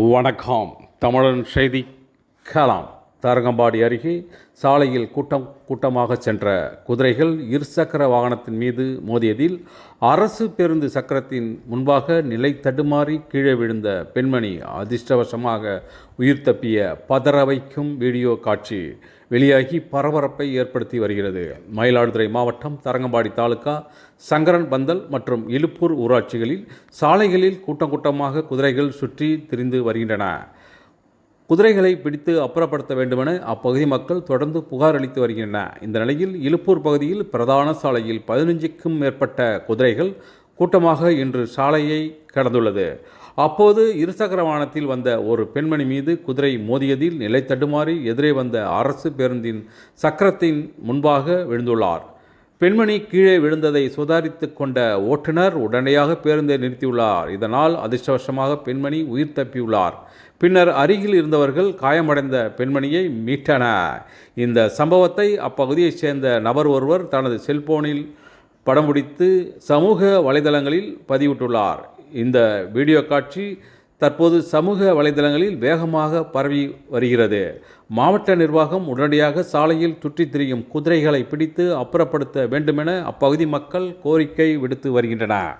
வணக்கம். தமிழன் செய்தி கலாம். தரங்கம்பாடி அருகே சாலையில் கூட்டமாக சென்ற குதிரைகள் இருசக்கர வாகனத்தின் மீது மோதியதில் அரசு பேருந்து சக்கரத்தின் முன்பாக நிலை தடுமாறி கீழே விழுந்த பெண்மணி அதிர்ஷ்டவசமாக உயிர் தப்பிய பதற வைக்கும் வீடியோ காட்சி வெளியாகி பரபரப்பை ஏற்படுத்தி வருகிறது. மயிலாடுதுறை மாவட்டம் தரங்கம்பாடி தாலுகா சங்கரன் பந்தல் மற்றும் இலுப்பூர் ஊராட்சிகளில் சாலைகளில் கூட்டமாக குதிரைகள் சுற்றி திரிந்து வருகின்றன. குதிரைகளை பிடித்து அப்புறப்படுத்த வேண்டுமென அப்பகுதி மக்கள் தொடர்ந்து புகார் அளித்து வருகின்றன. இந்த நிலையில் இலுப்பூர் பகுதியில் பிரதான சாலையில் 15க்கும் மேற்பட்ட குதிரைகள் கூட்டமாக இன்று சாலையை கடந்துள்ளது. அப்போது இருசக்கர வாகனத்தில் வந்த ஒரு பெண்மணி மீது குதிரை மோதியதில் நிலை தடுமாறி எதிரே வந்த அரசு பேருந்தின் சக்கரத்தின் முன்பாக விழுந்துள்ளார். பெண்மணி கீழே விழுந்ததை சுதாரித்து கொண்ட ஓட்டுநர் உடனடியாக பேருந்தை நிறுத்தியுள்ளார். இதனால் அதிர்ஷ்டவசமாக பெண்மணி உயிர் தப்பியுள்ளார். பின்னர் அருகில் இருந்தவர்கள் காயமடைந்த பெண்மணியை மீட்டனர். இந்த சம்பவத்தை அப்பகுதியைச் சேர்ந்த நபர் ஒருவர் தனது செல்போனில் படம் பிடித்து சமூக வலைதளங்களில் பதிவிட்டுள்ளார். இந்த வீடியோ காட்சி தற்போது சமூக வலைதளங்களில் வேகமாக பரவி வருகிறது. மாவட்ட நிர்வாகம் உடனடியாக சாலையில் சுற்றித் திரியும் குதிரைகளை பிடித்து அப்புறப்படுத்த வேண்டுமென அப்பகுதி மக்கள் கோரிக்கை விடுத்து வருகின்றனர்.